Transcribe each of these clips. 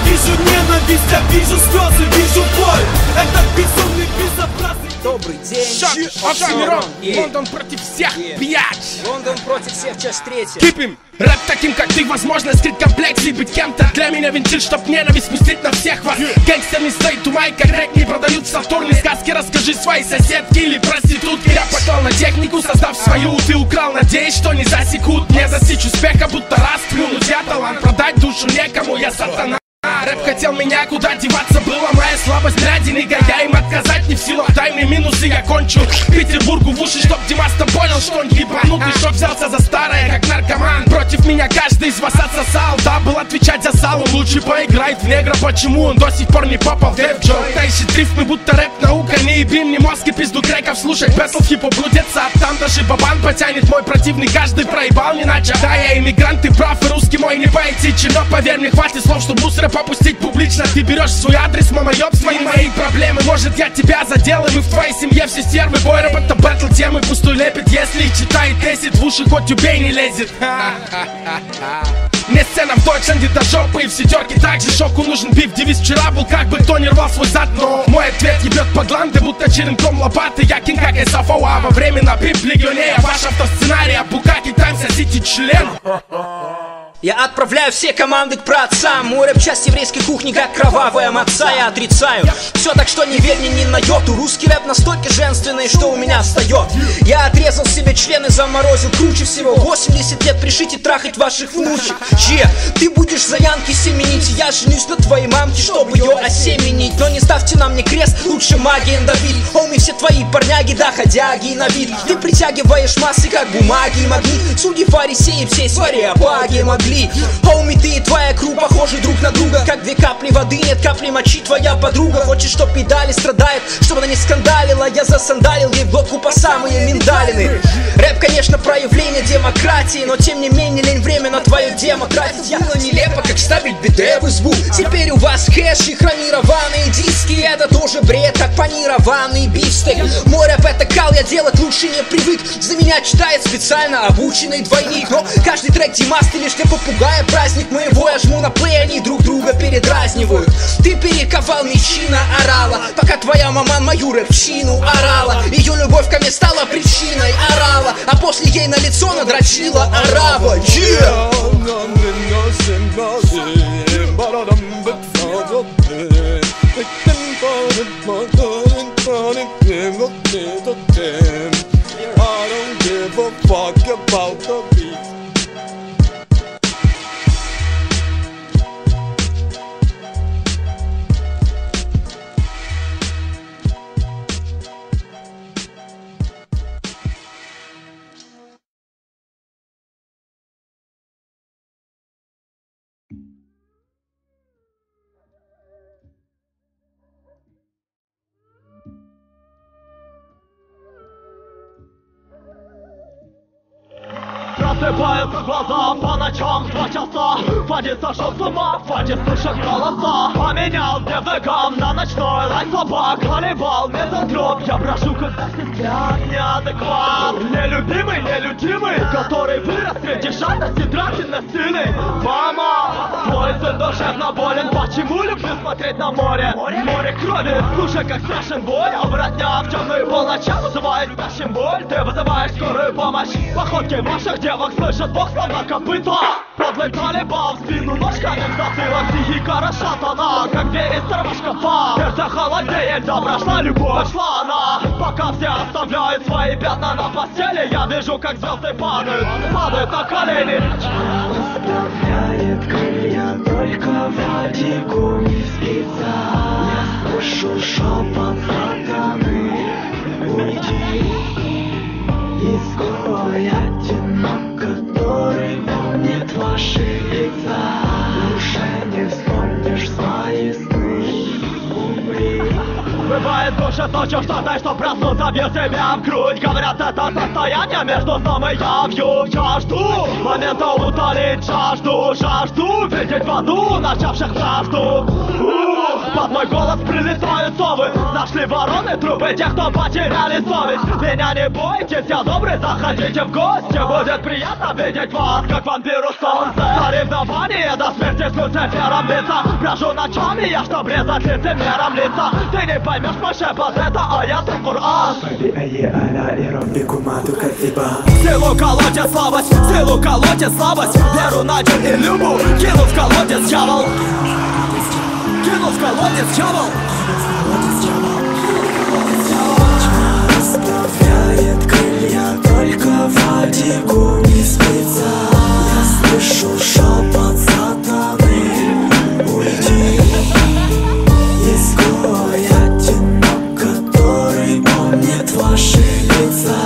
вижу ненависть, я вижу слезы, вижу боль. Это безумный, безобразный. Добрый день. Оксимирон. Лондон против всех, пьяч. Лондон против всех, часть 3. Кипим. Рэп таким, как ты, возможно, скрыть комплекс и быть кем-то. Для меня вентиль, чтоб ненависть спустить на всех вас. Гангстер не стоит у майка, рэп не продают сатурны. Сказки расскажи своей соседке или проститутке. Я поклал на технику, создав свою. Ты украл, надеюсь, что не засекут. Не достичь успеха, будто расплюнуть. Я талант, продать душу некому, я сатана. Рэп хотел меня, куда деваться, была моя слабость. Ради нега я им отказать не в силах. Дай мне минусы, я кончу Петербургу в уши, чтоб Димас-то понял, что он ебанутый. Шок взялся за старое, как наркоман. Против меня каждый из вас отсосал. Да, был отвечать за залу, лучше поиграет в негра. Почему он до сих пор не попал в дэп джой? Та ищет рифмы, будто рэп наука. Не еби мне мозг и пизду креков слушать. Бэтл хип-хоп грудится, а там даже бабан потянет. Мой противный каждый проебал, не иначе. Да, я иммигрант, ты прав, и русский мой не поэтичен. Но поверь мне, хватит слов, чтоб мусора попустить публично. Ты берешь свой адрес, мама, ёб свои мои проблемы. Может, я тебя задел, и мы в твоей семье все стервы. Бой рэп это бэтл темы, пустой лепит. Если читает, тесит, в уши хоть убей, не лезет. Мне сцена в Дойчленде до жопы, и в сетерке также шоку нужен биф. Девиз вчера был, как бы кто не рвал свой зад. Но мой ответ ебет по гланды, будто черенком лопаты. Я кинг, как СФО, а во время на бип легионея. Ваш автосценарий, а Букаки, Таймс, Сити член. Я отправляю все команды к праотцам. Мой рэп часть еврейской кухни, как кровавая маца. Я отрицаю все, так что не верь мне ни на йоту. Русский рэп настолько женственный, что у меня встает. Я отрезал себе члены, заморозил. Круче всего 80 лет пришить и трахать ваших внучек. Ты будешь за Янки семенить, я женюсь на твоей мамке, чтобы ее осеменить. Но не ставьте на мне крест, лучше магия Давид. Хоми, все твои парняги, доходяги на вид. Ты притягиваешь массы, как бумаги и магнит. Судьи, фарисеи, все свои апаги могли. Хоми, ты и твоя кру похожи друг на друга. Как две капли воды, нет капли мочи. Твоя подруга хочет, чтоб педали страдает, чтобы она не скандалила. Я засандалил ей в глотку по самые миндалины. Рэп, конечно, проявление демократии, но тем не менее лень время на твое демо тратить. Я нелепо, как ставить биде в избу. Теперь у вас кэш и хронированные диски. Это тоже бред, как панированный бифстейк. Мой рэп это кал, я делать лучше не привык. За меня читает специально обученный двойник. Но каждый трек Димас, ты лишь для попугая праздник моего. Я жму на плей, они друг друга передразнивают. Ты перековал мечи на орала, пока твоя мама мою рэпчину орала. Ее любовь ко мне стала причиной орала, а после ей на лицо надрочила орава. I don't give a fuck about the beat. Просыпаются глаза по ночам 2 часа. Фадис сошел с ума, Фадис слышит голоса. Поменял дневником на ночной лай собак. Наливал мезотроп, я прошу, когда все спят. Неадекват, нелюбимый, нелюдимый, который вырос среди жадности, драки, насилий. Мама, твой сын душевно болен. Почему люблю смотреть на море? Море крови, слушай, как страшен бой. Оборотня в темную полночам вызывает спящим боль. Ты вызываешь скорую помощь. Походки ваших девок слышат бог словно копыта. Подлый талибан в спину ножками в затылок. Психика расшатана, как двери старого шкафа. Сердце холодеет, да прошла любовь. Шла она, пока все оставляют свои пятна на постели. Я вижу, как звезды падают на колени. Оставляет крылья, только Вадику не спится. Я слышу шепот сатаны. Уйди из одинок, который помнит ваши лица. Уже не вспомнишь свои сны. Умри. Бывает душа ночью что-то, что проснуться, бьет себя в грудь. Говорят, это состояние между сном и явью. Я жду момента утолить жажду. Жажду видеть в аду начавших правду. Под мой голос прилетают совы. Нашли вороны трупы тех, кто потеряли совесть. Меня не бойтесь, я добрый, заходите в гости. Будет приятно видеть вас, как вампиру солнце. Соревнование до смерти с Люцифером лица. Брожу ночами я, чтоб резать лицемером лица. Ты не поймешь мой шепот, это аят Кур'ан. فبأي آلاء ربكما تكذبان Силу колотит слабость, силу колотит слабость. Веру, надежду и любовь кинул в колодец дьявол. Кинул в колодец дьявол. Расправляет крылья, только Вадику не спится. Я слышу шепот сатаны. Уйди, изгой одинок, который помнит ваши лица.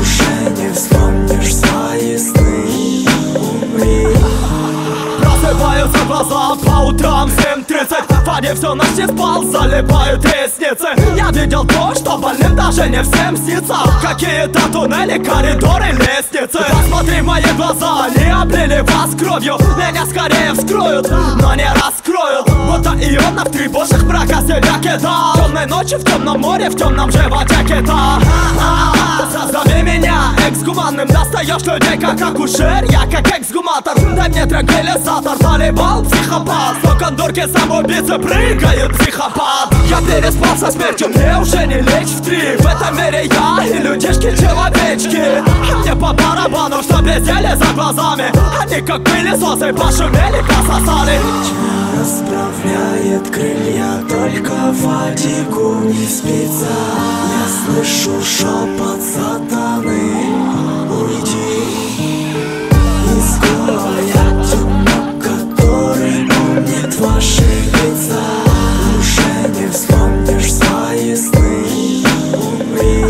Уже не вспомнишь свои сны. Умри. Просыпаются глаза по утрам 7:30. Фаня всю ночь не спал, залипают ресницы. Я видел то, что больным даже не всем снится. Какие-то туннели, коридоры, лестницы. Посмотри в мои глаза, они облили вас кровью. Меня скорее вскроют, но не раскроют. Будто Иона в 3 божьих брака себя кидал. Темной ночи в темном море, в темном животе кита. Зови меня эксгуманным. Достаешь людей как акушер, я как эксгуматор. Дай мне транквилизатор, волейбол, психопат. Но кондорки самоубийцы прыгают, психопат. Я переспал со смертью, мне уже не лечь в 3. В этом мире я и людишки-человечки. Мне по барабану, что безделье за глазами. Они как пылесосы пошумели, пососали. Тьма расправляет крылья, только Вадику не спится. Я слышу шепот сатаны. Уйди, изгой одинок, который помнит ваши лица. Уже не вспомнишь свои сны. Умри.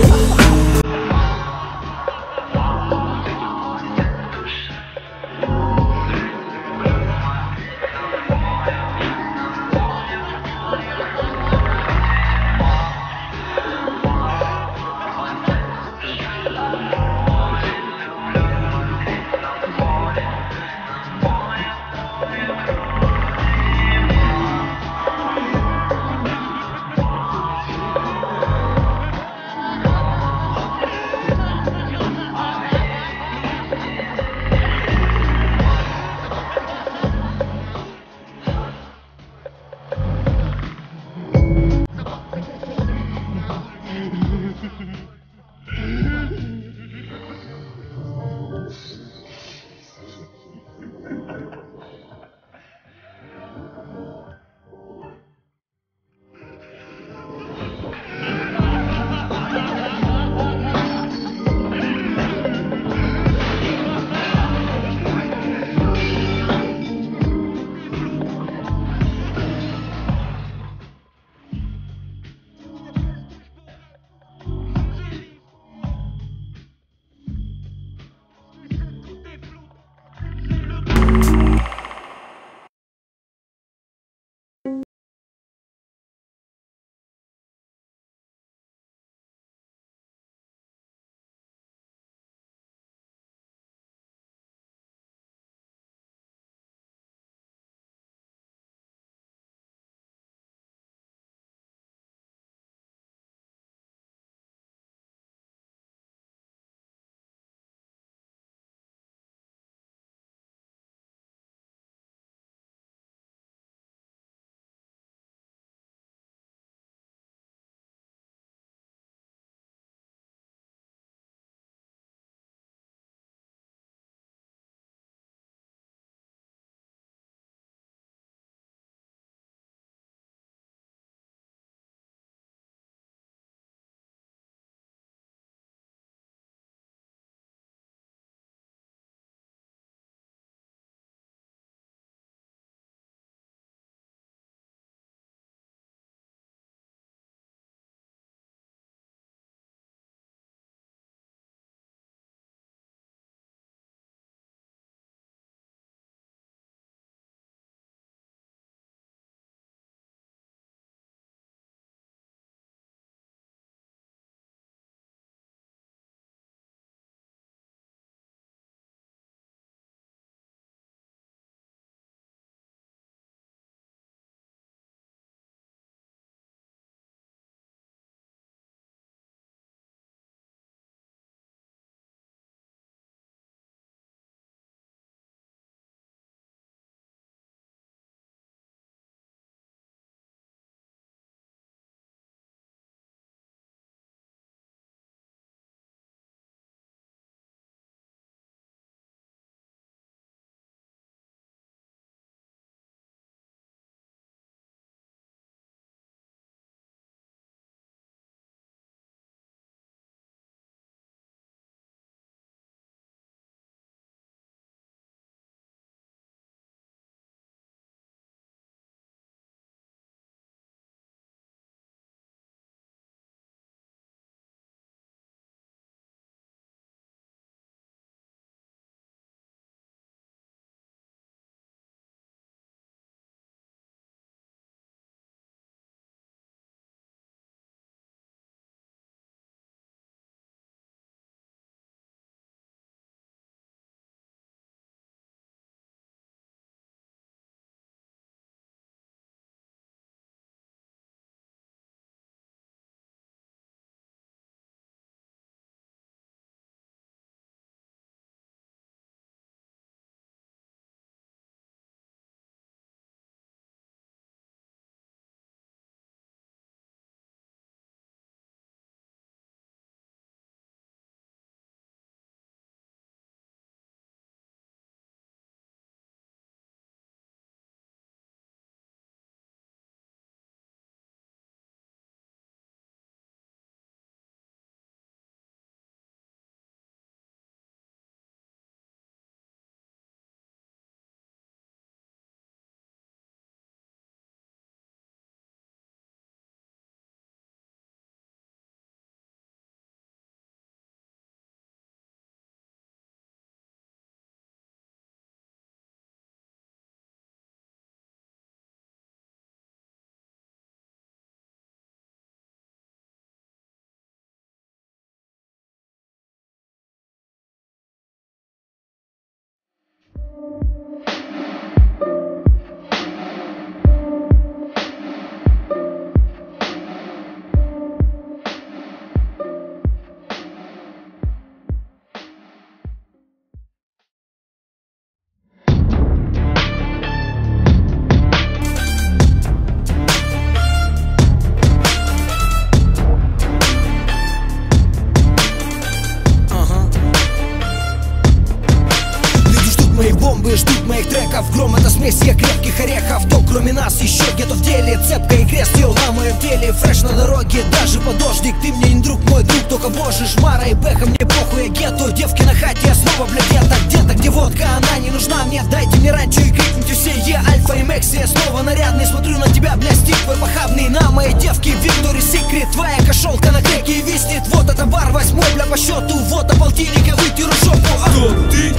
Ждут моих треков, гром это смесь я крепких орехов. То кроме нас еще где-то в деле, цепка и крест ее на моем теле. Фреш на дороге, даже под дождик. Ты мне не друг, мой друг, только боже. Шмара и Бэха, мне похуй, я гетто. Девки на хате, я снова, бля, где-то, где водка, она не нужна мне. Дайте мне ранчо и крикните все, Альфа и Мекси, я снова нарядный. Смотрю на тебя, бля, стик твой похабный. На моей девки, Victoria's Secret. Твоя кошелка на креке и виснет. Вот это бар 8, бля, по счету. Вот на полтинника вытеру жопу. Кто ты,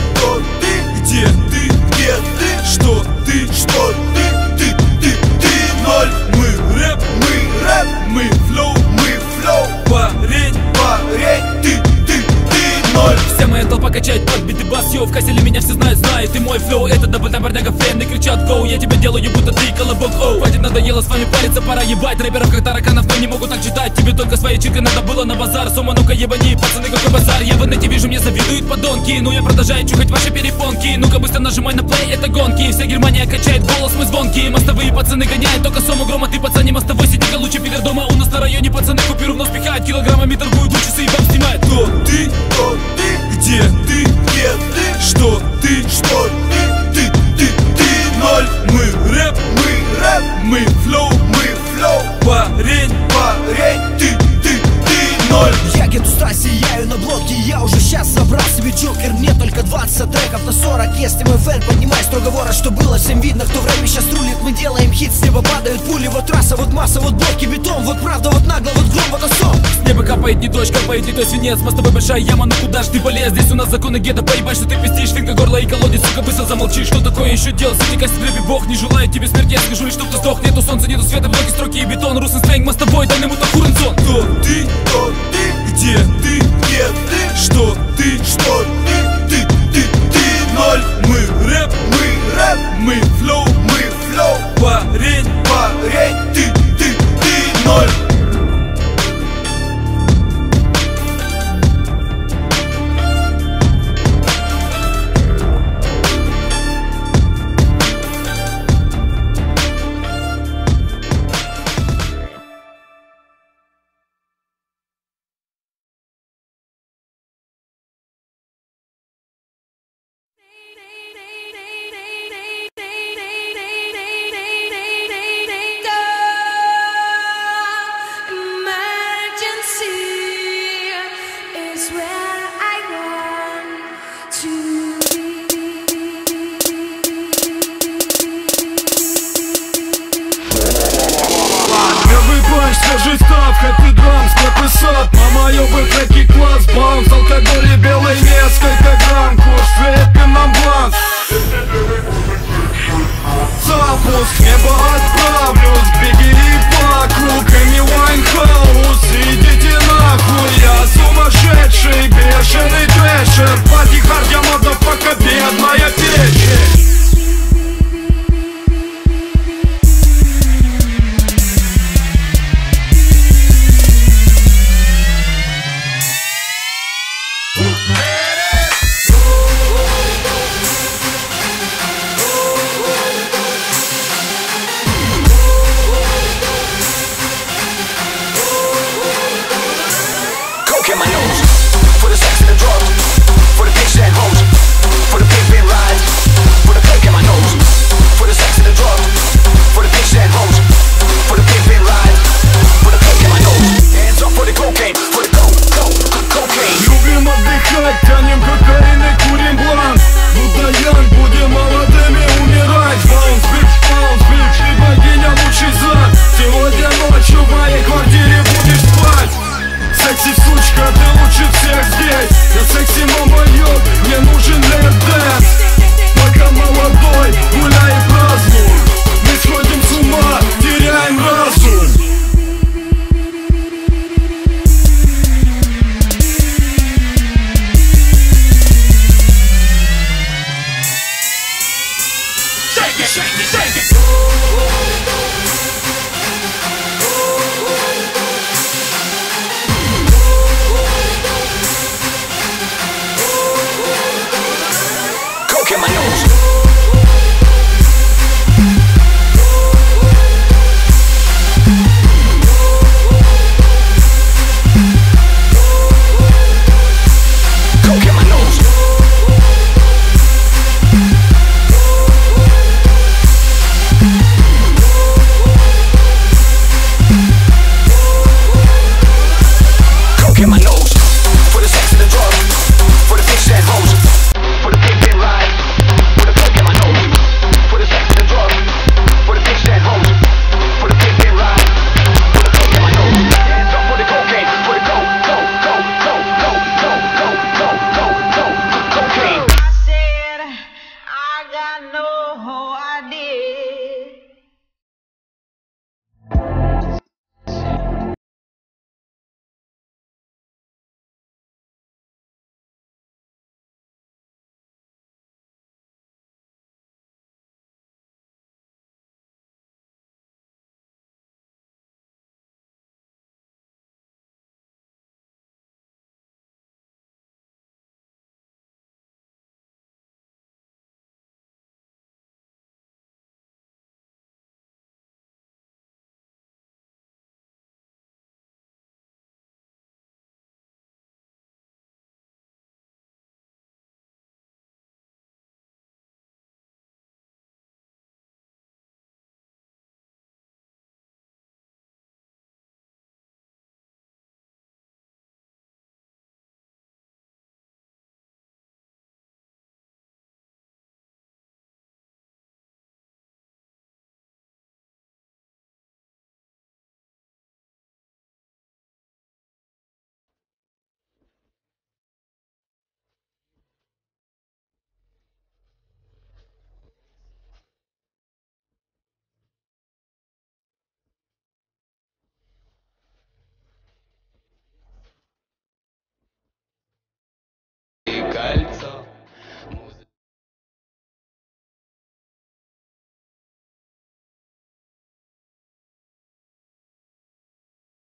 где ты, где ты, что ты, ты ноль. Мы рэп, мы флоу, парень, ты ноль. Вся моя толпа качает подбитый бас, йо, в кассе меня все знают, ты мой флоу. Это даблтайм, бродяга, френд, и кричат гоу. Я тебя делаю, будто ты колобок, оу. Хватит, надоело с вами париться, пора ебать. Рэперов как тараканов, но не могут так читать. Тебе только своей чиркой надо было на базар. Сома, ну-ка ебани, пацаны, какой базар. Я в инете вижу, мне завидуют подонки. Ну я продолжаю чухать ваши перепонки. Ну-ка быстро нажимай на плей, это гонки. Вся Германия качает голос, мы звонкие. Мостовые пацаны гоняют только Сому грома. Ты пацане мостовой, сиди-ка лучше пидор дома. У нас на районе пацаны купюру в нос пихают. Килограммами торгуют, лучше и баб снимают. Кто ты, где ты, что ты, ты ноль. Мы рэп, мы флоу, парень, ты ноль. Я гетто страсть, сияю на блоке. Я уже сейчас забрал себе джокер. Мне только 20 треков на 40. Если мой фэн, поднимай строго ворот. Что было, всем видно, кто в рэпе сейчас рулит. Мы делаем хит, с неба падают пули. Вот трасса, вот масса, вот блоки, бетон. Вот правда, вот нагло, вот гром, вот осом. С неба капает не дождь, капает не то свинец. Мостовой большая яма, ну куда ж ты полез? Здесь у нас законы гетто, поебать, что ты пиздишь. Финка, горло и колодец, сука, быстро замолчишь. Что такое еще делать? Сотикась в рэпе, бог не желает тебе смерти. Я скажу лишь, чтоб ты сдох. Нету солнца, нету света, блоки, строки и бетон. Русский сленг, мостовой, дай ему тахурен сон. Кто ты, где ты, что ты, ты ноль. Мы рэп, мы флоу, парень, ты ноль. Свежий став, хэппи драм, склеп и сад. Мама, ёбы, треки, класс, баунс, алкоголь и белый несколько грамм. Курс, рэпи нам бланк. Запуск, небо